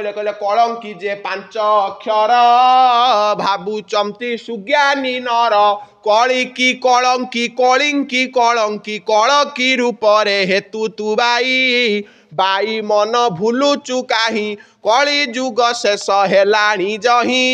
कहले कलंकी जे पांच अक्षर भाबुचंती सुज्ञानी नर कलिकी कलंकी कलिंकी कलंकी कलकी रूपरे हेतु तु बाई बाई मन भूलुचु काहि कली जुग शेष हेलाणी जही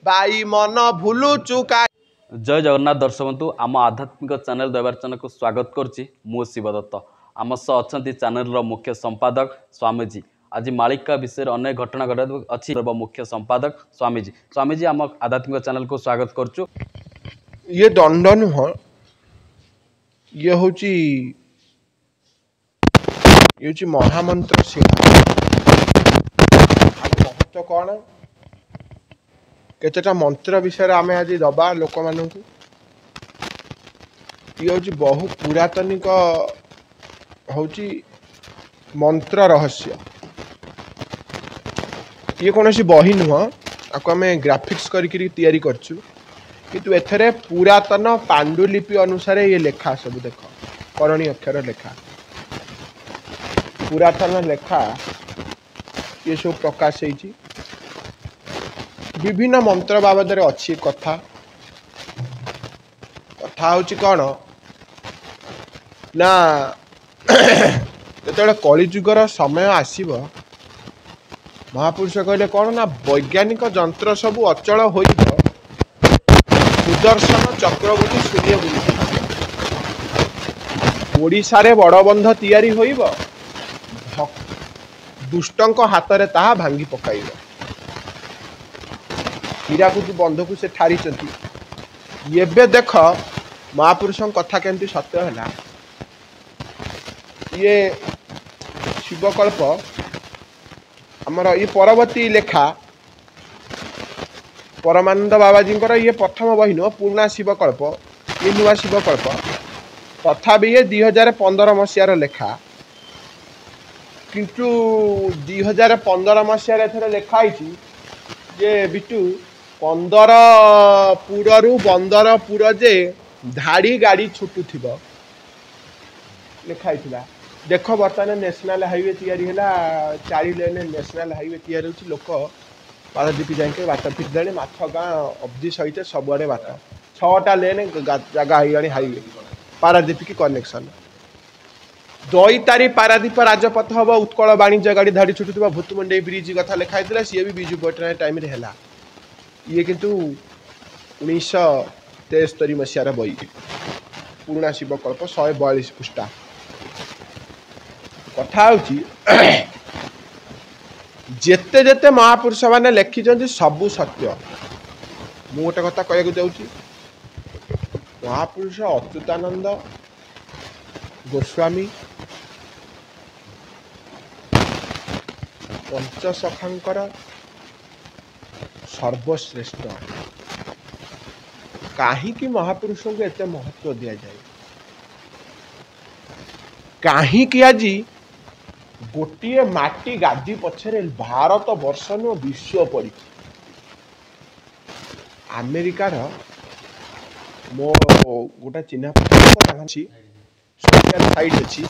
बाई मन भूलुचु काहि। जय जगन्नाथ दर्शक बंधु आम आध्यात्मिक चैनल दैवार्चन को स्वागत करुच्ची मु शिवदत्त आम सह अच्छा चैनल मुख्य संपादक स्वामीजी आज मालिका विषय अनेक घटना घटा अच्छी मुख्य संपादक स्वामीजी आम आध्यात्मिक चैनल को स्वागत करुचु। ये दंड नुह ये हूँ महामंत्र शिला महत्व कौन केतेटा मंत्र विषय आम आज दबा लोक मान ये हूँ बहु पुरातनिक हूँ मंत्र रहस्य ये कौन बही नुह आपको आम ग्राफिक्स करी करछु किंतु एथरे पुरातन पांडुलिपि अनुसार ये लेखा सब देख करणी अक्षर लेखा पुरातन लेखा ये सब प्रकाश होती विभिन्न मंत्र बाबद अच्छी कथा कथा हूँ कौन ना जो कलिजुगर समय आसब महापुरुष कहले कौन ना वैज्ञानिक जंत्र सब अचल हो सुदर्शन चक्रवर्ती सूर्य ओडिशा रे बड़ बंध तैयारी होइब दुष्टंक हाथ रे ताहा भांगी पकाइब हीराकुद बंध को से ठारी एबे देख महापुरुषों कथा केमती सत्य है ये शिवकल्प आमर ये परवर्ती लेखा परमानंद बाबाजी ये प्रथम बही नुह पुराणा शिवकल्प ये नुआ शिवकल्प तथापि ये 2015 मसीहार लेखा किंतु 2015 मसीह लेखाई जे बिटू 15 रु 15 जे धाड़ी गाड़ी छुटू लिखाई देख बर्तमान नेशनल हाईवे तैयारी है 4 लेन नेशनल हाईवे तैयारी होची लोक पारादीप जाके बाट फिरदे माथ गाँ अब्दी सहित सबुआड़े बाट 6टा लेन जगह हो हाईवे पारादीप की कनेक्शन दईतारी पारादीप राजपथ हम उत्कल वाणिज्य गाड़ी धाड़ी छुटुवा भूतमुंडे ब्रिज कथा लिखाई सी भी विजु पट्टनायक टाइम है ये किंतु 1973 मसीहार बही पुराणा शिवकल्प 142 पृष्ठा कथा जेते जेते महापुरुष मैंने लिखिं सबू सत्य मु गोटे कथा कहूँ जाऊँगी महापुरुष अच्युतानंद गोस्वामी पंचसखांकर सर्वश्रेष्ठ कहीं महापुरुषों को एत महत्व दि जाए कहीं आज गोटे माटी गादी पछरे भारत वर्ष नु विश्व पड़ी अमेरिकार मो गोटा चिन्ह सोशल साइट अच्छी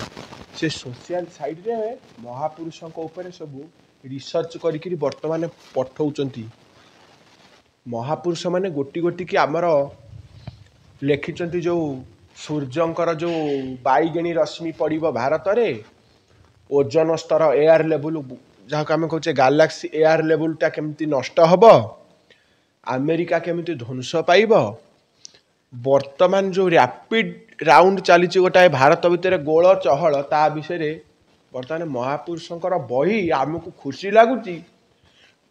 से सोशल साइट रे महापुरुषों ऊपर सब रिसर्च करी वर्तमान पठाउचंती महापुरुष माने गोटी गोटी की आमर लिखिं जो सूर्यंकर जो बाईगेणी रश्मि पड़ब भारत रे ओजन स्तर एयर लेवल जहाँ आम कहे गैलेक्सी एयर लेवलटा केमती नष्ट हम अमेरिका केमती ध्वंस पाइब वर्तमान जो रैपिड राउंड चली गोटाए भारत भितर गोल चहल ता विषय वर्तमान महापुरुषंकर बही आमको खुशी लगुच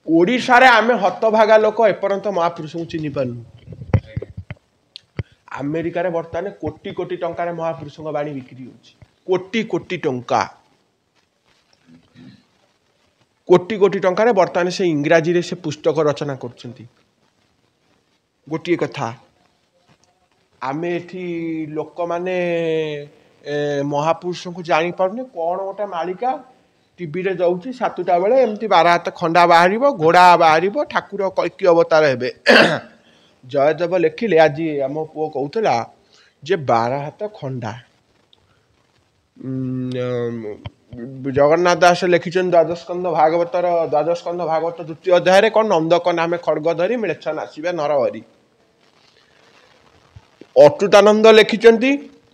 ओडिशा रे आमे हतभागा लोक एपर्यंत महापुरुष को चिन्ह पार्नु अमेरिका रे वर्तमान कोटी कोटी टंका महापुरुषों बाणी बिक्री होची कोटी कोटी टंका कोटी कोटी टंका वर्तमान से इंग्राजी रे से पुस्तक रचना करछंती गोटी कथा आमे एठी लोक माने महापुरुषों को जानी पारुने कौन गोटे मालिका टीवी रे जाऊँगी 7टा बेले एमती 12 हाथ खंडा बाहर घोड़ा बाहर ठाकुर कल्कि अवतार हे जयदेव लिखिले आज आम पुओ कहूला जे 12 हाथ खंडा जगन्नाथ दास लिखिछन द्वादशस्कंध भागवतर द्वादशस्कंध भागवत द्वितीय अध्याय कौन नंदक नामे खड्ग धरी मिलेच्छ नासिबे नरहरि। अच्युतानंद लिखिछन्ति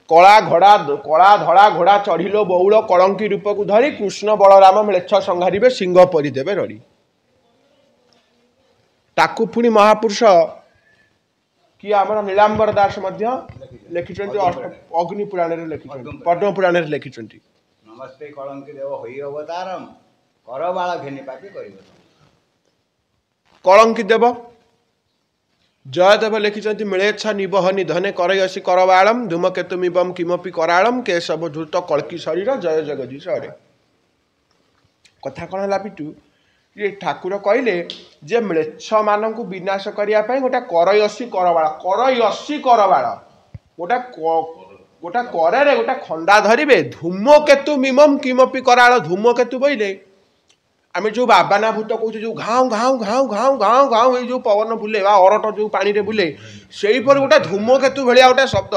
कला धड़ा घोड़ा चढ़िलो बौल कलंकी रूप को धरी कृष्ण बलराम मिलेच्छ संहारिबे सिंह परी देबे रड़ी। ताकू पुणी महापुरुष कि आमर नीलांबर दास मध्य लिखिछन्ति अग्नि पुराण रे लिखिछन्ति पद्म पुराण रे लिखिछन्ति नमस्ते कलंकी देव होई अवतारम करबाला घेनी पापी करिब। कलंकी देव जयदेव लिखिछन्ति मिलेच्छ निबह निधने करयसी करबालम धूमकेतुमिबम किमपि करालम केशव धूर्त कल्की शरीर जय जगदीश हरे। कथा कौन है पिटू ये ठाकुर कहले जे म्लेच्छ मान को विनाश करने गोटे करयसी करबाल गोटे गोटे करे गोटे खंडा धरिबे धूमकेतु मिमम किमपि कराल धूमकेतु बोले आम जो बाबाना भूत कहे जो घाऊ घाऊ घाऊ घाऊ घाऊ घाऊ ये जो पवन बुले अरट जो पानी रे बुले से गोटे धूमकेतु भाया गोटे शब्द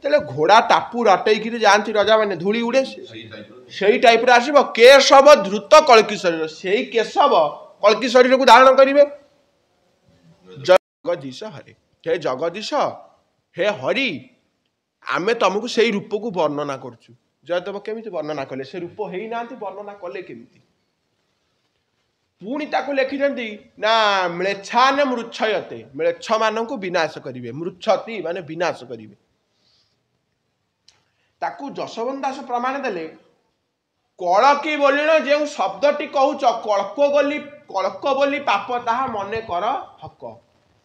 जो घोड़ा टापू रटेक जाती रजा मैंने धूली उड़े से टाइप आसब केशव धृत कल्की शरीर से केशव कल्की शरीर को धारण करेंगे। जगदीश हरे हे जगदीश हे हरि आमे तुमको से रूप को वर्णना करछु। जयदेव केमी वर्णना कले से रूप है ना वर्णना कले केमी पुणी ताकू लिखिछन्ति ना म्लेच्छान मृच्छयते म्लेच्छ मान को विनाश करिवे मृच्छति माने विनाश करिवे। ताकू जशवंत दास प्रमाण देले कलकी बोलिण जो शब्दटी कहूच कलक बोली पाप ताहा मने कर हक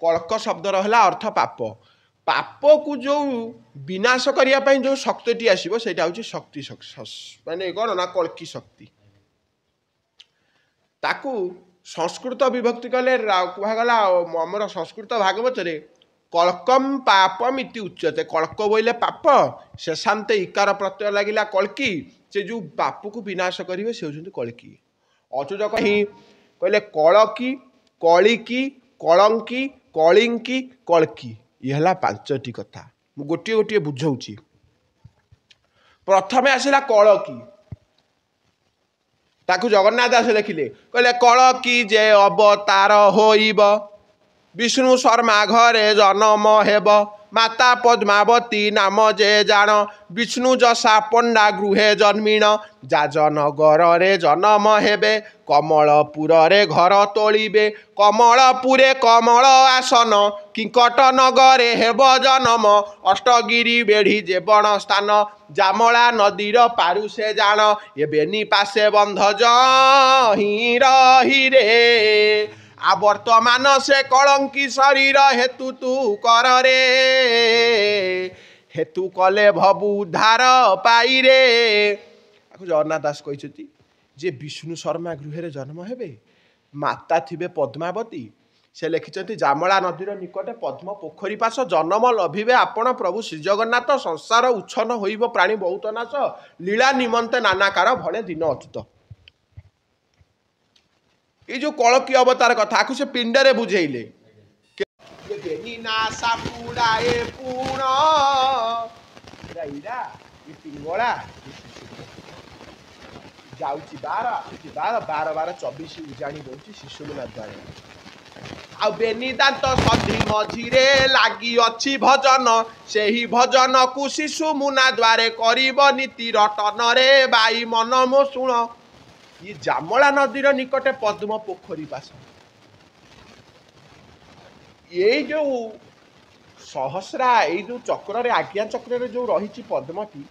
कलक शब्द रहा अर्थ पाप पाप को जो विनाश करने जो शक्ति आसो सेटा हूँ शक्ति माने कौन ना कल्की शक्ति ताकू संस्कृत विभक्ति कले कहगला आमर संस्कृत भागवत रे कलकम पापम इति उच्यते कलक बोले पाप शेषांत इकार प्रत्यय लगिला कल्की से जो पाप को विनाश करेंगे से होती कल्की। अचुज कहीं कहले कलकी कलिकी कलंकी कलिंकी कल्की ये है पांचटी कथा गोटे गोटे बुझाऊँ। प्रथमे आसला कलकी ताकू जगन्नाथ दास लिखिले कहले कलकी जे अवतार होइब विष्णु शर्मा घरे जन्म हेब माता पद्मावती नाम जे जान विष्णु जसा पंडा गृहे जन्मीण जाजनगर रे जन्म हेबे कमलपुर रे घर तोलिबे कमलपुरे कमल आसन किंकट नगरे हेब जन्म अष्टगिरी बेढ़ी जेबण स्थान जामला नदीर पारु से जान ए बेनी पासे बंध जही रही रे आ वर्तमान से कलंकी शरीर हेतु तू कर रे हेतु कले भबु उद्धार पाई रे। जगन्नाथ दास कहते जे विष्णु शर्मा गृह जन्म हेबे माता थिबे पद्मावती से लिखिछन्ति जामला नदीर निकटे पद्म पोखरी पास जन्म लभिबे आपण प्रभु श्री जगन्नाथ संसार उच्छन होइब प्राणी बहुत नाश लीला निमंते नानाकार भणे दिन अच्युत। ये जो कलकी अवतार कथा को से पिंडरे बुझेइले पिंगला जाउची 12 उजाणी दउची शिशुमुना द्वारा आ बेनी दांत सधी मझिरे लागी अछि भजन सेही भजन को शिशु मुना द्वारे करिब नीति रटन रे बाई मन मो सुण। ये जामला नदीर निकटे पद्म पोखरी पास ये जो सहस्रा ये जो चक्र रे आज्ञा चक्र रे जो रही पद्मटी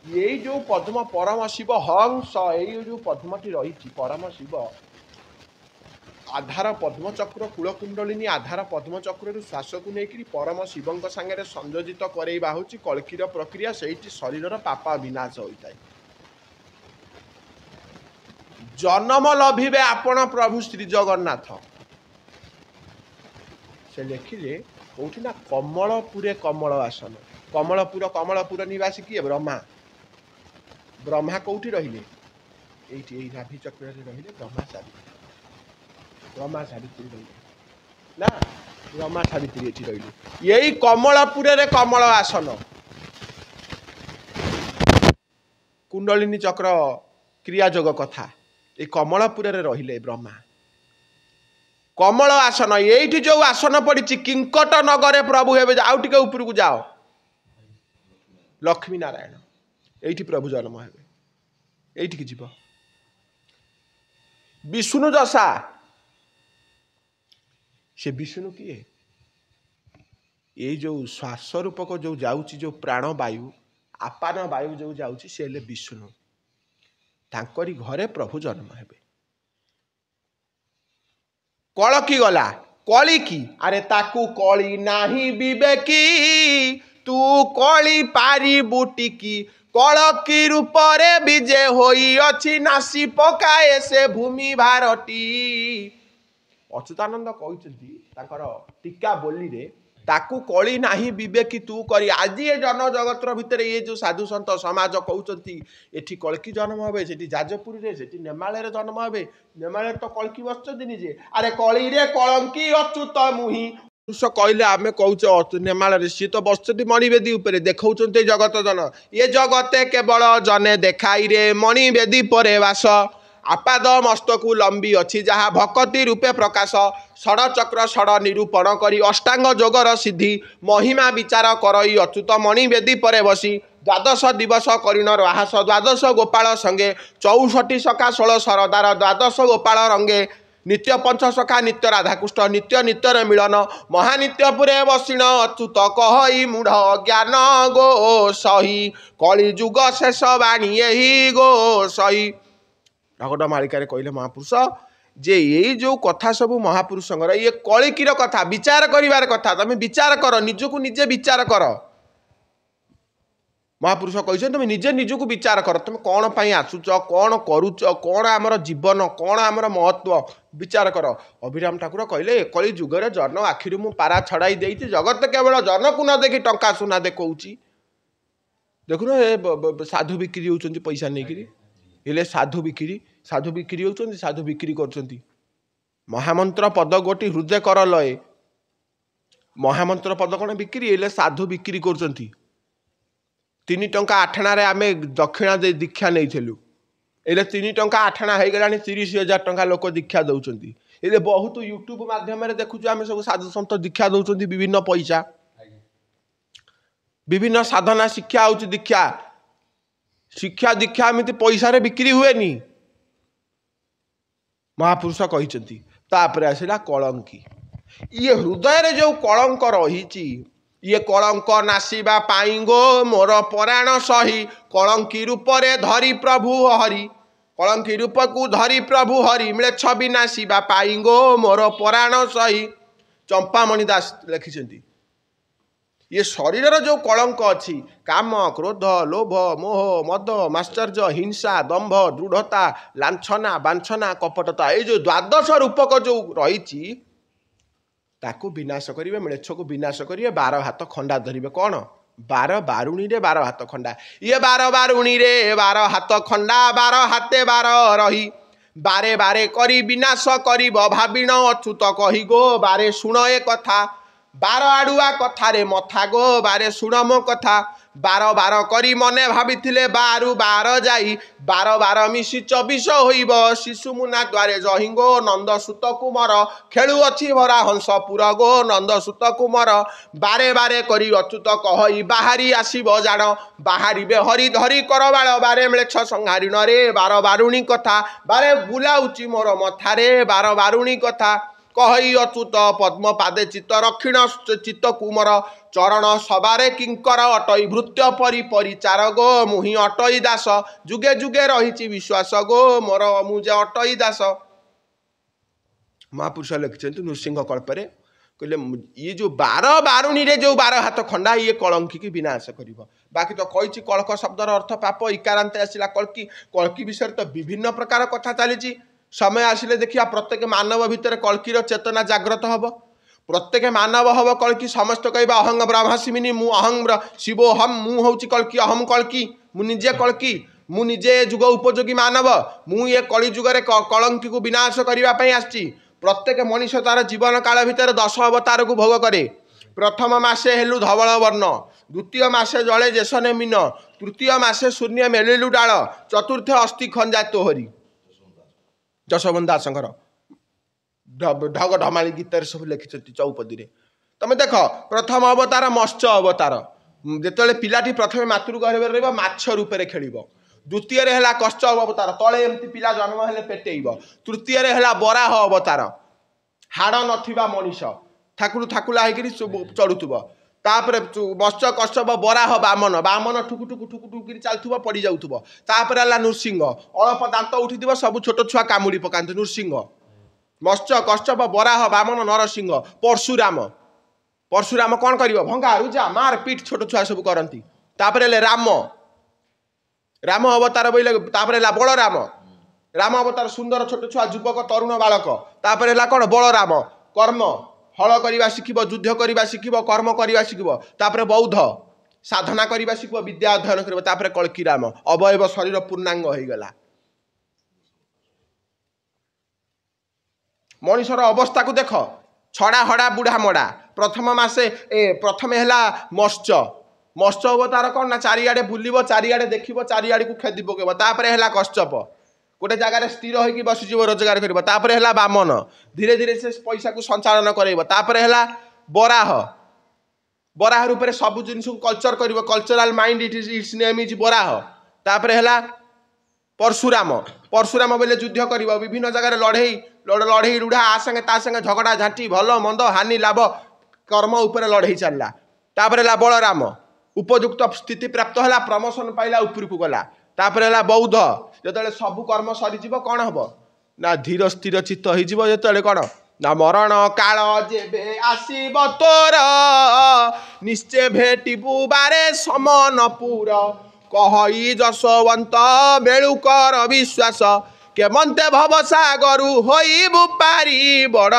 ये जो पद्म परम शिव हंस ये जो पद्मटी रही परम शिव आधार पद्मचक्र कूलकुंडलिनी आधार पद्मचक्र श्वास को लेकर परम शिव सांगे संयोजित करवा हूँ कल्कीर प्रक्रिया से शरीर पापा विनाश होता है। जन्म लभिबे आपण प्रभु श्री जगन्नाथ से लिखिले कौटी ना कमलपुरे कमल आसन कमलपुर निवासी किए ब्रह्मा ब्रह्मा कौटी रहिले एई नाभि चक्र रे रहिले ब्रह्मा सावित्री रहिले ना ब्रह्मा सावित्री एठी रहिले यही कमलपुरे रे कमल आसन कुंडलिनी चक्र क्रियाजोग कथा ये कमलपुर रहिले ब्रह्मा कमल आसन ये जो आसन पड़ी किंकट नगरे प्रभु हे आउ टे ऊपर को जाओ लक्ष्मी नारायण ये प्रभु जन्म हे ये जीव विष्णु दशा से विष्णु किए ये जो श्वास रूपक जो जाऊँगी जो प्राण वायु आपान वायु जो जाऊँगी सी हेले विष्णु तांकरी घरे प्रभु जन्म हेबे कल की गला कली की अरे ताकू कली नाही विवेकी तू कली पारी बुटिकी कल की रूपरे विजय होई अछि नासी पकाए से भूमि भारती अच्युतानंद कहते टीका बोली रे ताकू कली नाही विवेकी तू करी आज ये जन जगतर भितर ये जो साधु सन्त समाज कहते एठी कलकी जन्म हे से जाजपुर रे से नेमाल जन्म हे नेमाल तो कलकी बसते निजे अरे कली रे कलंकी अच्युत मुही पुरुष कहले आम कौचे नेमाल सी तो बसते मणिवेदी उपर देखा जगत जन ये जगते केवल जने देखाई रे मणिवेदी परे वास आपाद मस्तकू लंबी अच्छी जहाँ भक्ति रूपे प्रकाश षड़ चक्र षड़ निरूपण करी अष्टांग जोगर सिद्धि महिमा विचार करई अच्युत मणिवेदी परे बसी द्वादश दिवस करिण राहास द्वादश गोपाल संगे 64 सखा 16 सरदार द्वादश गोपाल रंगे नित्य पंच सखा नित्य राधाकृष्ण नित्य नित्यर मिलन महानित्यपुरे बसिण अच्युत कहई मूढ़ ज्ञान गो सही कली जुग शेष बाणी यही गो सही रगड़ मालिकार कहले महापुरुष जे ये जो कथा सब महापुरुष ये कलिकीर कथा विचार करिवार कथा तुम विचार कर निजको निजे विचार कर महापुरुष कहते तुम निजे निजको विचार कर तुम कौन पाई आसुच कौन करुच कौन आमर जीवन कौन आमर महत्व विचार कर अभिराम ठाकुर कहले कली जुगरे जन आखिर मु पारा छड़ाई देती जगत केवल जन को न देखी टंका सुना देखौची देखुन साधु बिक्री होउचंती पैसा नहीं हेले साधु बिक्री होउचंती साधु बिक्री करचंती महामंत्र पद गोटी हृदय कर लय महामंत्र पद कौन बिक्री हेले साधु बिक्री करचंती 3 टंका 8 आणे आमे दक्षिणा दे दीक्षा नैथिलु हेले 3 टंका 8 आणे हे गलानी 30,000 टंका लोक दीक्षा दउचंती हेले बहुत यूट्यूब माध्यम रे देखुछु आमे सब साधु संत दीक्षा दउचंती विभिन्न पैसा विभिन्न साधना शिक्षा होउची दीक्षा शिक्षा दीक्षा एमती पैसा रे बिक्री हुए नी महापुरुष कहते तापर आसला कलंकी ये हृदय रे जो कलंक रही ये कलंक नासिबा पाई गो मोर पराण सही कलंकी रूपरे धरी प्रभु हरि कलंकी रूप को धरी प्रभु हरि मिले छवि नासिबा पाई गो मोर पराण सही चंपामणि दास लिखिछंती ये शरीर जो कलंक अच्छी काम क्रोध लोभ मोह मद माश्चर्य हिंसा दंभ दृढ़ता लाछना बांछना कपटता ये जो द्वादश रूपक जो रही ताकू विनाश करेंगे मिलेच्छ को विनाश करेंगे 12 हाथ खंडा धरिबे कौन 12 बारुणी रे 12 हाथ खंडा ये 12 बारुणी रे 12 हाथ खंडा 12 हाथे 12 रही बारे बारे करी विनाश करिब भाबिण अच्युत कही गो बारे शुण ए कथा 12 आड़ुआ कथा रे मथा गो बारे शुण मो कथा 12 12 करी मने भाबिथिले 12 12 जाई 12 12 मिसी 24 होइब शिशु मुना द्वारे जहिंगो नंद सुत कुमार खेलु अछि भरा हंसपुर गो नंद सुत कुमार बारे बारे करी अच्युत कहई बाहारी आसीब जाण बाहारिबे हरि धरी करबाळ बारे म्लेच्छ संहारिण रे 12 बारुणी कथा बारे बुलाउची मोर मथारे 12 बारुणी कथा कही अच्युत पद्म पादे चित्त रक्षिण चित्त कुमर चरण सबारे किंकर अटई भृत्य परि परिचार गो मुहि अटई दास जुगे जुगे रही विश्वास गो मोर मुझे अटई दास महापुरुष लिखिं नृसिंह कल्परे कहले ये जो 12 बारुणी रे जो 12 हाथ खंडा ये कलंकी की विनाश करिवो बाकी तो कही कलक शब्दर अर्थ पाप इकारांत आसला कलकी कलकी विषय तो विभिन्न प्रकार कथा चली समय आसिले देखिया प्रत्येक मानव भितर कलकीर चेतना जाग्रत हब प्रत्येक मानव हब कलकी समस्त कहबा अहंग ब्रह्मास्मिनी मु अहंग शिवो हम मु होची कलकी अहम कलकी मु निजे कलकी मु निजे जुग उपयोगी मानव मु ये कली जुगरे कलंकी को विनाश करबा पई आछि प्रत्येक मनीष तार जीवन काल भितर 10 अवतार को भोग करे प्रथम मासे हेलु धवल वर्ण द्वितीय मासे जले जेसने मीन तृतीय मासे शून्य मेलिलु डाल चतुर्थ अस्थि खंजा तोहरी जशवंत दासंकर ढग ढमाली गीत सब लिखिं चौपदी तुम देख प्रथम अवतार मत्स्य अवतार जिते पिलाटी प्रथम मातृ गर्भ रहा माछ रूपे खेल द्वितीय है कश्यप अवतार तले एमती पिला जन्म हेले पेटेब तृतीय है बराह अवतार हाड़ नथिबा मनीष ठाकुर ठाकुला होकर चढ़ुव तापर मत्स्य कश्यप बराह बामन बामन ठुकु ठुकु ठुकु ठुकु चलुव पड़ जाऊव तापर है नृसिंह अल्प दांत उठी सब छोट छुआ कामुड़ी पकाते नृसिंह मत्स्य कश्यप बराह बामन नरसिंह परशुराम परशुराम कौन कर भंगा रुजा मार पीठ छोट छुआ सब करती तापर राम राम अवतार बोले तापर बलराम राम अवतार सुंदर छोट छुआ युवक तरुण बालक तापर है कौन बलराम कर्म हल करवा शिखिब युद्ध करवा शिखिब कर्म करवा शिखिब तापर बौद्ध साधना करवा शिखिब विद्या अध्ययन कर तापर कल्की राम अवयव शरीर पूर्णांग हो गला मनीषर अवस्था को देख छड़ा हड़ा बुढ़ा मड़ा प्रथम मासे प्रथम है मत्स्य मत्स्य अवतार कौन ना चारिआडे बुलिब चारिआडे देखिब चारिआडे को खेदी पकेब तापर है कश्यप गोटे जगार स्थिर होगी बसीज रोजगार कर तापर है बामन धीरे धीरे से पैसा को संचालन कर तापर है बराह बराह रूप से सब जिन कल्चर कर cultural mind its name is Varaha तापर है परशुराम परशुराम बोले युद्ध कर विभिन्न जगह लड़ई लड़ई रुढ़ा आ संगे ता संगे झगड़ा झांटी भल मंद हानि लाभ कर्म उपर लड़ई चलला तापर है बलराम उपयुक्त स्थिति प्राप्त है प्रमोशन पाइला उपरक गला तापर है बौद्ध जो सबू कर्म सरीज कौन हम ना धीर स्थिर चित्त हो कौन ना मरण काल जेबे आसीब तोर निश्चय भेटिबु बारे समनपुर कहि जशवंत बेलुकर विश्वास केमंते भवसागरु होइबु पारी बड़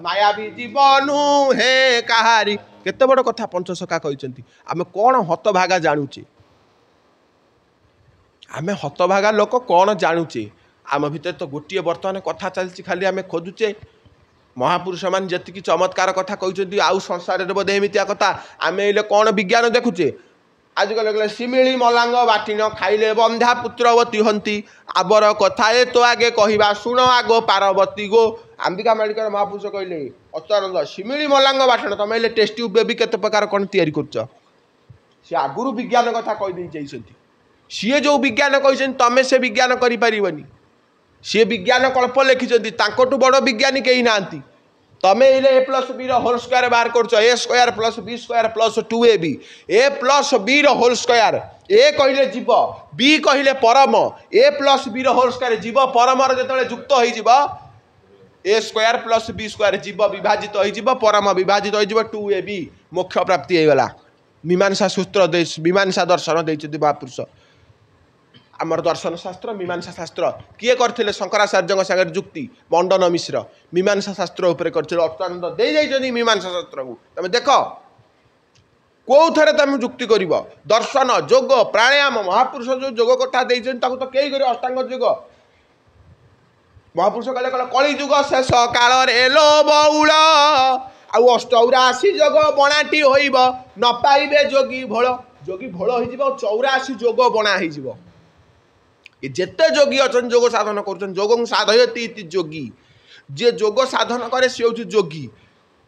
मायावी जीवनु हे कहारी केते बड़ कथा पंचसखा कहते आमे कौन हतभागा जानुचे आमे हतभागा लोक कौन जानुचे आम भितर तो गोटे बर्तमान कथा चलती खाली आमे खोजुचे महापुरुष मान जी चमत्कार कथा कहते आउ संसार में बोधे एमतिया कथा आम कौन विज्ञान देखुचे आजकल सिमिली मलांग बाटिन खाइले बंधा पुत्रवती हंती आबर कथा ए तो आगे कहवा शुण आगो पार्वती गो अंबिका मेडिकल महापुरुष कहले अच्युतानंद सिमिली मलांग बाटिन तुम टेस्टी बेबी केते प्रकार कौन तैयारी कर सी आगुरी विज्ञान कथा कहीदे सी जो विज्ञान कही तमें से विज्ञान करें सी विज्ञान कल्प लिखिं बड़ विज्ञानी कहीं ना तमें a plus b whole square बाहर कर a square plus b square plus 2ab a plus b whole square a कहले जीव बी कहले परम a plus b whole square जीव परमर जो युक्त हो a square plus b square जीव विभाजित हो परम विभाजित हो 2ab मोक्ष प्राप्ति हो गला मीमांसा सूत्र मीमांसा दर्शन देते महापुरुष आमर दर्शन शास्त्र मीमांसा शास्त्र किए करथिले शंकराचार्य सागर जुक्ति मंडन मिश्र मीमांसा शास्त्र उपर करथिले अच्युतानंद दे जाइछनी मीमांसा शास्त्र को तमे देख को थरे तमे जुक्ति करिव दर्शन योग प्राणायाम महापुरुष जो योग कथा देइछन ताको तो केही करे अष्टांग योग महापुरुष कहले कली युग शेष काल रे लो बौल आउ 84 योग बणाटी होइब न पाइबे जोगी भोल होई जिवो 84 योग बणा होई जिवो जेते जोगी अच्छा जोग साधन कर जोग साधयती जोगी जे जोग साधन करे सी हूँ जोगी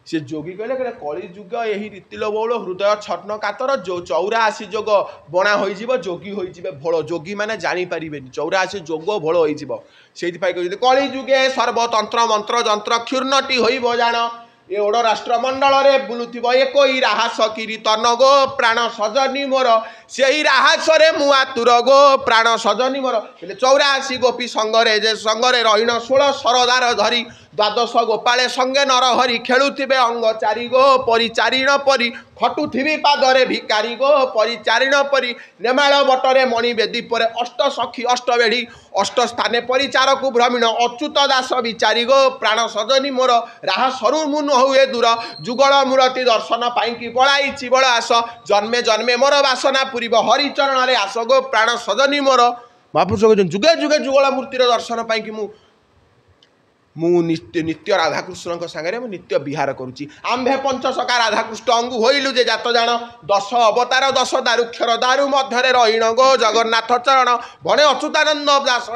से जोगी कहले कली जुग यही रीतिल बौल हृदय छन्न कातर जो 84 जोग बणा हो जोगी हो भोल जोगी मैंने जापर 84 जोग भोल हो कली जुगे सर्वतंत्र मंत्र जंत्र क्षुर्णटी हो जान ए ओड राष्ट्र मंडल रे बुलुथिब एकई राहास कीर्तन गो प्राण सजनी मोर से राहास रे मुआ तुर गो प्राण सजनी मोर 84 गोपी संगरे जे संगरे रहीन 16 सरदार धरी द्वादश गोपाले संगे नर हरि खेलुथिबे अंग चारि गो परिचारिण परि खटुथिबी पादरे भिकारी गो परिचारिण परि नेमाळ बटरे मणि बेदी परे अष्ट सखी अष्ट बेढ़ी अष्ट स्थाने परिचारक भ्रमीण अच्युत दास विचारी गो प्राण सजनी मोर राह सरु मुन हुए दूर जुगल मूर्ति दर्शन पाई बड़ाई चिबल आस जन्मे जन्मे मोर वासना पूरीब हरिचरण रे आस गो प्राण सजनी मोर महापुरुष जुगे जुगे जुगल मूर्तिर दर्शन पाई मु नित्य नित्य राधाकृष्ण सागर नित्य विहार करुच्ची आम्भे पंचसखा राधाकृष्ण अंगु होइलु जे जात जान 10 अवतार 10 दारुक्षर दारु मध्य रहीण गो जगन्नाथ चरण भणे अच्युतानंद दास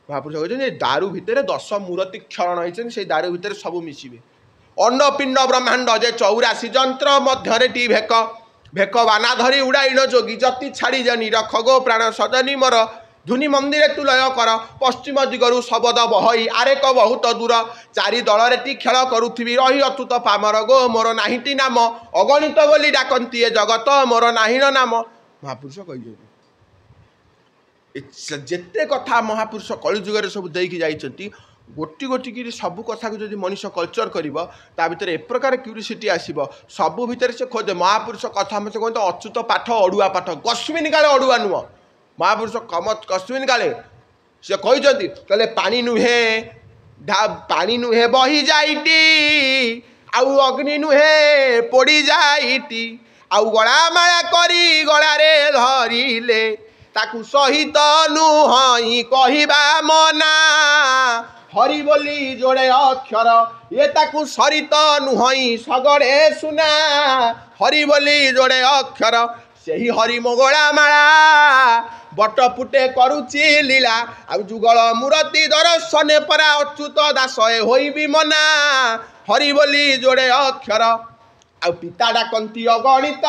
महापुरुष कहते दारु भितर 10 मूर्ति क्षरण होती से दारु भितर सब मिसिबे अंड पिंड ब्रह्मांड जे 84 जंत्र मध्य टी भेक भेक बाना धरी उड़ाइण जोगी जति छाड़ी जनी रख गो प्राण सजनी मोर धुनि मंदिर तु लय कर पश्चिम दिगरु शबद बहई आरेक बहुत दूर चारि दल टी खेल करुथिबी रही अच्युत पामर गो मोर नाहिटी नाम अगणित बोली डाकंती जगत मोर नाहिण नाम महापुरुष कही जेते कथा महापुरुष कलिजुगर सब देकी जाइछंती गोटी गोटी कि सब कथा को जब मनुष्य कल्चर कर भितर ए प्रकार क्यूरीसीटी आसब सबू भितर से खोजे महापुरुष कथा मत कहते अच्युत पाठ अड़ुआ पाठ कस्मिन काले अड़ुआ नुह महापुरुष कस्मिन काले से कहते कहले पानी नुहे पानी नुहे बही जाइटी आउ अग्नि नुहे पोड़ी जाइटी आउ गलामाला करी गलारे धरिले ताकू सहित नुहई कहिबा मना हरि बोली जोड़े अक्षर ये ताकू सरित नुहई सगड़े सुना हरि बोली जोड़े अक्षर सेही हरि मोगला माला बट पुटे करुची लीला आ जुगल मूर्ति दर्शने परा अच्युत दास होइबी मना हरि बोली जोड़े अक्षर आ पिता डाकंती अगणित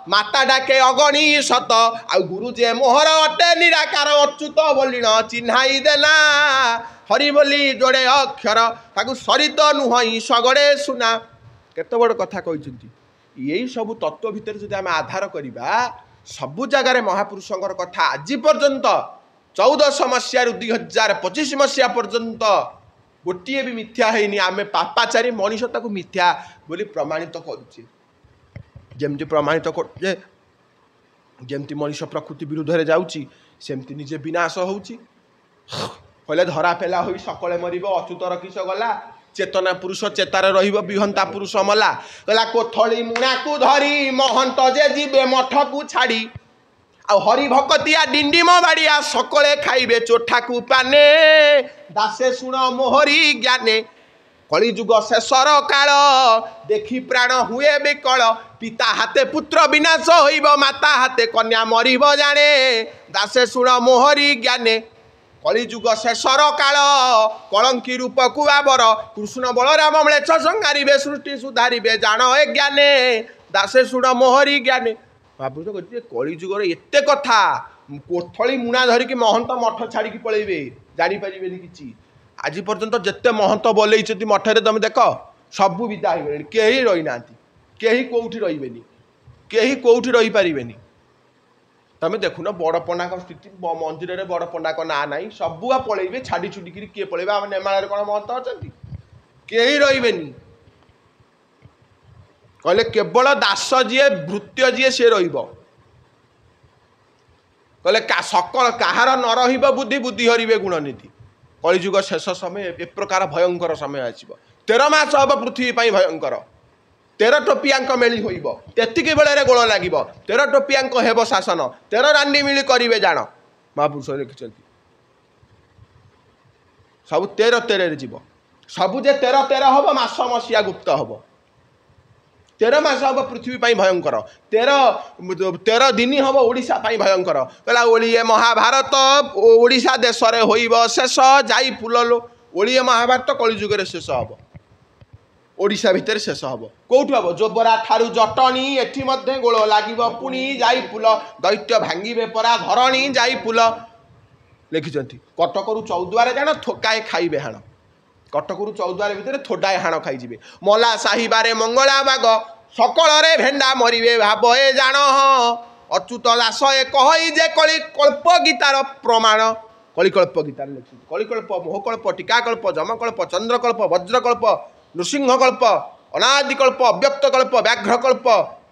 माता डाके अगणी शत आ गुरु जे मोहर अटे निराकार अच्युत बोलिण चिन्हाई देला हरि बोली जोड़े अक्षर ताकू सरित नुहई सगड़े सुना केते बड़ कथा कहते यही सब तत्व भितर जब आम आधार करवा सबु जगार महापुरुषंकर कथा आज पर्यंत 1400 मसीह 2025 मसीहा पर्यंत गोटे भी मिथ्या है आम पापाचारी मनीष ताको मिथ्या बोली प्रमाणित करुचे जमती प्रमाणित करे जमती मनीष प्रकृति विरुद्ध रे जाउची सेमती निजे विनाश होउची कहले धरा फेला होई सकले मरिब अच्युतर किस गला चेतना पुरुष चेतार रहिब विहंता पुरुष मला कहला कोथली मुणा को धरी महंत जे जीवे मठ को छाड़ी आ हरि भक्तिया डिंडिम बाड़िया सकले खाइबे चोठा को पाने दासे सुण मोहरी ज्ञाने कलिजुग शेषर काल देखी प्राण हुए बिकल पिता हाथे पुत्र विनाश होइब माता हाथे कन्या मरिब जाने दासे सुण मोहरी ज्ञाने कलिजुग शेषर काल कलंकी रूप कुआबर कृष्ण बलराम म्लेच्छ संहारिबे सृष्टि सुधारिबे जान ए ज्ञाने दासे सुण मोहरी ज्ञाने महापुरुष कहते कलिजुगर एते कथा कोथली मुणा धरिकी महंत मठ छाड़ी पलैबे जापारे कि आज पर्यंत जिते महंत बोलई मठरे तुम देख सबू विदा हो कहीं रही ना कहीं कौटी रही कहीं कौटी रही पारे तुम देखुन बड़ पंडा स्थिति मंदिर में बड़ पंडा ना ना सबुआ पलैबे छाड़ी छुड़ी किए पलैबे आम नेमाल कौन महंत अच्छा कहीं रही कहले केवल दास जी भृत्य जी सी कहले सकल कहार न रहिब बुद्धि बुद्धि हरिबे गुणनीति कलिजुग शेष समय ए प्रकार भयंकर समय आसब 13 मास हम पृथ्वी भयंकर 13 टोपियांक मेली होइब तेतिकी बेले गोल लगे 13 टोपियांक हेब शासन 13 रानी मिली करिवे जान महापुरुष लिखिं सब 13 जीव सबु जे 13 हम मास मसीहा गुप्त हम 13 मास हम पृथ्वी भयंकर 13 दिन हम ओडिशा भयंकर कहला ओलिए महाभारत ओडिशा देश रे होइब शेष जाई पुललो ओलिए महाभारत कलिजुगर शेष हम ओडिशा भितर शेष हम कौटु हम जोबरा ठारू जटणी एठी मध्ये गोल लागिब पुणी जाई पुल दैत्य भांगिबे परा धरणी जाई पुल लिखिछंती कटकरू चौद्वारे जान थोकाए खाइबे हाण कटकरू चौद्वार भितर थोडाए हाण खाइजिबे मला साहिबारे मंगला बाग सकल रे भेंडा मरिबे भाब ए जान अच्युत दास ए कहई जे कलिकल्प गीतार प्रमाण कलिकल्प गीतार लिखि कलिकल्प मोहकल्प टीकाकल्प जमकल्प चंद्रकल्प वज्रकल्प नृसिंहकल्प अनादिकल्प अव्यक्तकल्प व्याघ्रकल्प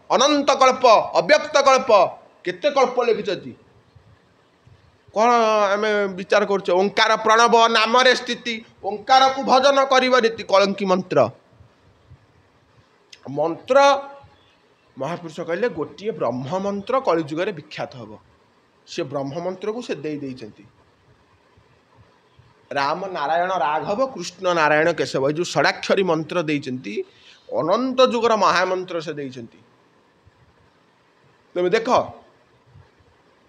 अनंतकल्प अव्यक्तकल्प केते कल्प लिखिछथि कौन आम विचार कर ओंकार प्रणव नाम स्थिति ओंकार को भजन करीति कलंकी मंत्र मंत्र महापुरुष कहले गोटे ब्रह्म मंत्र कलिजुगर विख्यात हम से ब्रह्म मंत्र को से दे ରାମ ନାରାୟଣ ରାଘବ କୃଷ୍ଣ ନାରାୟଣ କେଶବ ଏ ଯେଉଁ ଷଡ଼ାକ୍ଷରୀ ମନ୍ତ୍ର ଦେଇଛନ୍ତି ଅନନ୍ତ ଯୁଗର ମହାମନ୍ତ୍ର ସେ ଦେଇଛନ୍ତି। ତମେ ଦେଖ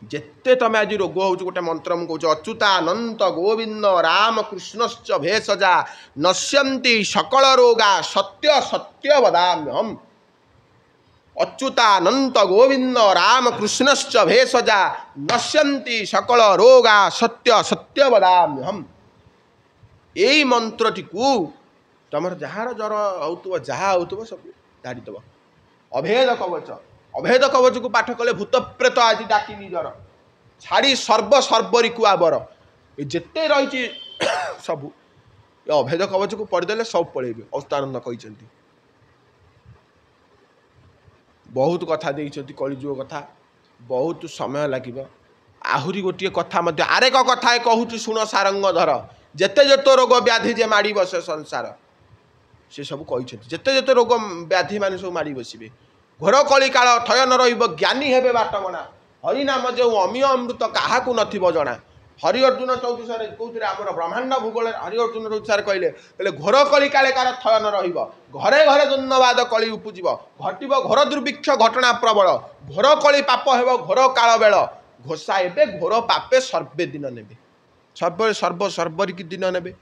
ଯେତେ ତମେ ଆଜି ରୋଗ ହେଉଛି ଗୋଟେ ମନ୍ତ୍ର ମୁଁ କହୁଛି ଅଚ୍ୟୁତାନନ୍ତ ଗୋବିନ୍ଦ ରାମ କୃଷ୍ଣଶ୍ଚ ଭେଷଜା ନଶ୍ୟନ୍ତି ସକଳ ରୋଗା ସତ୍ୟ ସତ୍ୟ ବଦାମ୍ୟହମ୍। ଅଚ୍ୟୁତାନନ୍ତ ଗୋବିନ୍ଦ ରାମ କୃଷ୍ଣଶ୍ଚ ଭେଷଜା ନଶ୍ୟନ୍ତି ସକଳ ରୋଗା ସତ୍ୟ ସତ୍ୟ ବଦାମ୍ୟହମ୍। ଏଇ ମନ୍ତ୍ରଟିକୁ ତମର ଯାହାର ଜ୍ୱର ହେଉଥିବ ଯାହା ହେଉଥିବ ସବୁ ଧାରିଦେବ। ଅଭେଦ କବଚ, ଅଭେଦ କବଚକୁ ପାଠ କଲେ ଭୂତ ପ୍ରେତ ଆଜି ଡାକିନି ଜ୍ୱର ଛାଡ଼ି ସର୍ବରିକୁ ଆବର ଏ ଯେତେ ରହିଛି ସବୁ ଏ ଅଭେଦ କବଚକୁ ପଢ଼ିଦେଲେ ସବୁ ପଳେଇବେ। ଅସ୍ତାନନ୍ଦ କହିଛନ୍ତି ବହୁତ କଥା ଦେଇଛନ୍ତି କଳିଯୁଗ କଥା, ବହୁତ ସମୟ ଲାଗିବ। ଆହୁରି ଗୋଟିଏ କଥା ମଧ୍ୟ ଆରେକ କଥା କହୁଛି ଶୁଣ ସାରଙ୍ଗ ଧର। ଯେତେ ଯେତେ ରୋଗ ବ୍ୟାଧି ଯେ ମାଡ଼ି ବସେ ସଂସାର ସେ ସବୁ କହିଛନ୍ତି। ଯେତେ ଯେତେ ରୋଗ ବ୍ୟାଧି ମାନେ ସବୁ ମାଡ଼ି ବସିବେ। ଘୋର କଳି କାଳ ଥୟ ନ ରହିବ ଜ୍ଞାନୀ ହେବେ ବାଟମଣା। ହରିନାମ ଯେଉଁ ଅମିୟ ଅମୃତ କାହାକୁ ନଥିବ ଜଣା। ହରି ଅର୍ଜୁନ 34 କହୁଥିଲେ ଆମର ବ୍ରହ୍ମାଣ୍ଡ ଭୂଗୋଳରେ ହରି ଅର୍ଜୁନ 34 କହିଲେ ଘୋର କଳି କାଳେ କାର ଥୟ ନ ରହିବ। ଘରେ ଘରେ ଦ୍ୱନ୍ଦ୍ୱବାଦ କଳି ଉପୁଜିବ। ଘଟିବ ଘୋର ଦୁର୍ଭିକ୍ଷ ଘଟଣା ପ୍ରବଳ। ଘୋର କଳି ପାପ ହେବ ଘୋର କାଳ ବେଳ। ଘୋଷା ଏବେ ଘୋର ପାପେ ସର୍ବେ ଦିନ ନେବେ। ସର୍ବରିକି ଦିନ ନେବେ।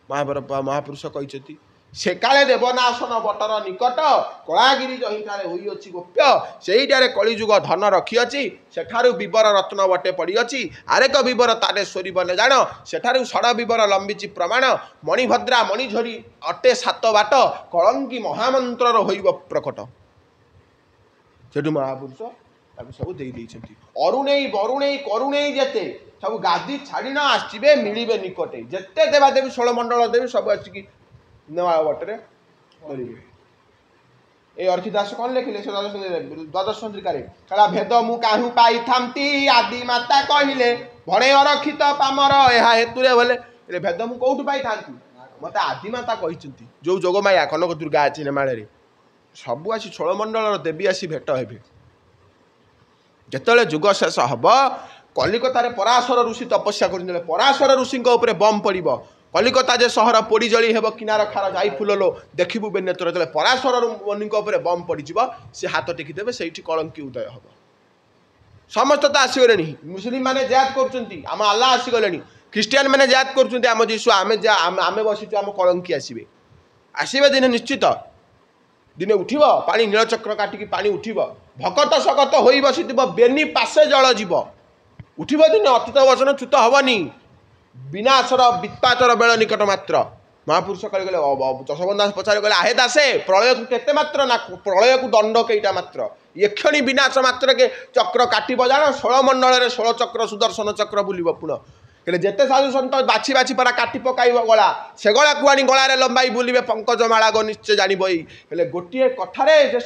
ମହାପୁରୁଷ କହିଛନ୍ତି ସେ କାଳେ ଦେବନାଶନ ବଟର ନିକଟ କଳାଗିରି ଜହିଠାରେ ହୋଇଅଛି ଗୋପ୍ୟ। ସେଇଠାରେ କଳିଯୁଗ ଧନ ରଖିଅଛି ସେଠାରୁ ବିବର ରତ୍ନ ବଟେ ପଡ଼ିଅଛି। ଆରେକ ବିବର ତାରେଶ୍ୱରୀ ବନେ ଜାଣ ସେଠାରୁ ଷଡ଼ ବିବର ଲମ୍ବିଛି ପ୍ରମାଣ। ମଣିଭଦ୍ରା ମଣିଝରି ଅଟେ ସାତ ବାଟ କଳଙ୍କି ମହାମନ୍ତ୍ରର ହୋଇବ ପ୍ରକଟ। ସେଠୁ ମହାପୁରୁଷ ତାକୁ ସବୁ ଦେଇଛନ୍ତି। ଅରୁଣେଇ ବରୁଣେଇ କରୁଣେଇ ଯେତେ ସବୁ ଗାଦି ଛାଡ଼ି ନ ଆସିବେ ମିଳିବେ ନିକଟେ। ଯେତେ ଦେବା ଦେବୀ 16 ମଣ୍ଡଳ ଦେବୀ ସବୁ ଆସିକି ନେବା ବଟରେ କରିବେ। এই অর্থিদাস কଣ ଲେଖିଲେ ସେ ଦ୍ୱାଦଶ ଚନ୍ଦ୍ରିକାରେ କହିଲା ଭେଦ ମୁଁ କାହୁଁ ପାଇଥାନ୍ତି ଆଦି ମାତା କହିଲେ ଭଣେ ଅରକ୍ଷିତ ପାମର ଏହା ହେତୁରେ ବୋଲେ ଭେଦ ମୁଁ କୋଉଠୁ ପାଇଥାନ୍ତି ମତେ ଆଦିମାତା କହିଛନ୍ତି। ଯୋଉ ଯୋଗମାୟା କନକ ଦୁର୍ଗା ଅଛି ନେମାଳରେ ସବୁ ଆସି 16 ମଣ୍ଡଳର ଦେବୀ ଆସି ଭେଟ ହେବେ। ଯେତେବେଳେ ଯୁଗ ଶେଷ ହବ କଲିକତାରେ ପରାଶର ଋଷି ତପସ୍ୟା କରିଥିଲେ। ପରାଶର ଋଷିଙ୍କ ଉପରେ ବମ୍ ପଡ଼ିବ। କଲିକତା ଯେ ସହର ପୋଡ଼ି ଜଳି ହେବ କିନାର ଖାର ଯାଇ ଫୁଲଲୋ ଦେଖିବୁ ବେନେତର। ଯେତେବେଳେ ପରାଶର ମୁନିଙ୍କ ଉପରେ ବମ୍ ପଡ଼ିଯିବ ସେ ହାତ ଟେକିଦେବେ ସେଇଠି କଳଙ୍କି ଉଦୟ ହେବ। ସମସ୍ତେ ତ ଆସିଗଲେଣି। ମୁସଲିମ ମାନେ ଜାତ କରୁଛନ୍ତି ଆମ ଆଲ୍ଲାହ ଆସିଗଲେଣି। ଖ୍ରୀଷ୍ଟିଆନ ମାନେ ଜାତ କରୁଛନ୍ତି ଆମ ଯୀଶୁ ଆମେ ବସିଛୁ ଆମ କଳଙ୍କି ଆସିବେ। ଆସିବେ ଦିନେ ନିଶ୍ଚିତ। ଦିନେ ଉଠିବ ପାଣି ନୀଳଚକ୍ର କାଟିକି ପାଣି ଉଠିବ। ଭକତ ସକତ ହୋଇ ବସିଥିବ ବେନି ପାଶେ ଜଳ ଯିବ। ଉଠିବ ଦିନେ ଅତୀତ ବଚନ ଚ୍ୟୁତ ହବନି। ବିନାଶର ବିତ୍ପାତର ବେଳ ନିକଟ ମାତ୍ର। ମହାପୁରୁଷ କହିଲେ ଯଶୋବନ୍ତ ଦାସ ପଚାରି କହିଲେ ଆହେ ଦାସେ ପ୍ରଳୟକୁ କେତେ ମାତ୍ର ନା ପ୍ରଳୟକୁ ଦଣ୍ଡ କେଇଟା ମାତ୍ର। ଏକ୍ଷଣି ବିନାଶ ମାତ୍ରକେ ଚକ୍ର କାଟିବ ଜାଣ 16 ମଣ୍ଡଳରେ 16 ଚକ୍ର ସୁଦର୍ଶନ ଚକ୍ର ବୁଲିବ ପୁଣ। ହେଲେ ଯେତେ ସାଧୁ ସନ୍ତ ବାଛି ବାଛି ପରା କାଟି ପକାଇବ ଗଳା ସେ ଗଳାକୁ ଆଣି ଗଳାରେ ଲମ୍ବାଇ ବୁଲିବେ ପଙ୍କଜ ମାଳାଗ ନିଶ୍ଚୟ ଜାଣିବ। ଏଇ ହେଲେ ଗୋଟିଏ କଥାରେ ଯେ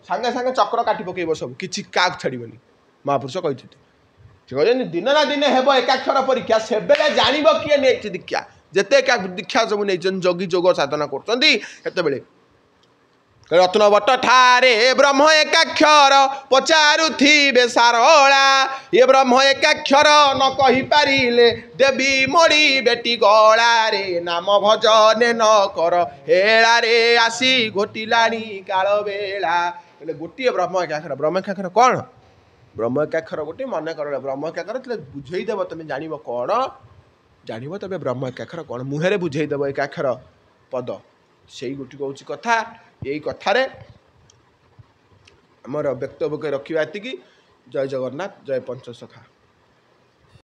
ସାଙ୍ଗେ ସାଙ୍ଗେ ଚକ୍ର କାଟି ପକାଇବ ସବୁ କିଛି କାହାକୁ ଛାଡ଼ିବନି। ମହାପୁରୁଷ କହିଛନ୍ତି ସେ କହିଛନ୍ତି ଦିନ ନା ଦିନେ ହେବ ଏକାକ୍ଷର ପରୀକ୍ଷା ସେବେଳେ ଜାଣିବ କିଏ ନେଇଛି ଦୀକ୍ଷା। ଯେତେ ଦୀକ୍ଷା ସବୁ ନେଇଛନ୍ତି ଯୋଗୀ ଯୋଗ ସାଧନା କରୁଛନ୍ତି ସେତେବେଳେ ରତ୍ନବଟ ଠାରେ ବ୍ରହ୍ମ ଏକାକ୍ଷର ପଚାରୁଥିବେ ସାରଳା। ଏ ବ୍ରହ୍ମ ଏକାକ୍ଷର ନ କହିପାରିଲେ ଦେବୀ ମଳି ବେଟି ଗଳାରେ ନାମ ଭଜନେ ନ କର ହେଳାରେ ଆସି ଘୋଟିଲାଣି କାଳ ବେଳା। ହେଲେ ଗୋଟିଏ ବ୍ରହ୍ମ ଏକାକ୍ଷର। ବ୍ରହ୍ମ ଏକାକ୍ଷର କ'ଣ? ବ୍ରହ୍ମ ଏକାକ୍ଷର ଗୋଟିଏ ମନେ କର। ବ୍ରହ୍ମ ଏକାକ୍ଷର ଥିଲେ ବୁଝେଇଦେବ ତମେ ଜାଣିବ କ'ଣ ଜାଣିବ ତବେ ବ୍ରହ୍ମ ଏକାକ୍ଷର କ'ଣ ମୁହଁରେ ବୁଝେଇଦେବ ଏକାକ୍ଷର ପଦ। ସେଇ ଗୋଟିକ ହେଉଛି କଥା। ଏଇ କଥାରେ ଆମର ବକ୍ତବ୍ୟ ରଖିବା ଏତିକି। ଜୟ ଜଗନ୍ନାଥ, ଜୟ ପଞ୍ଚସଖା।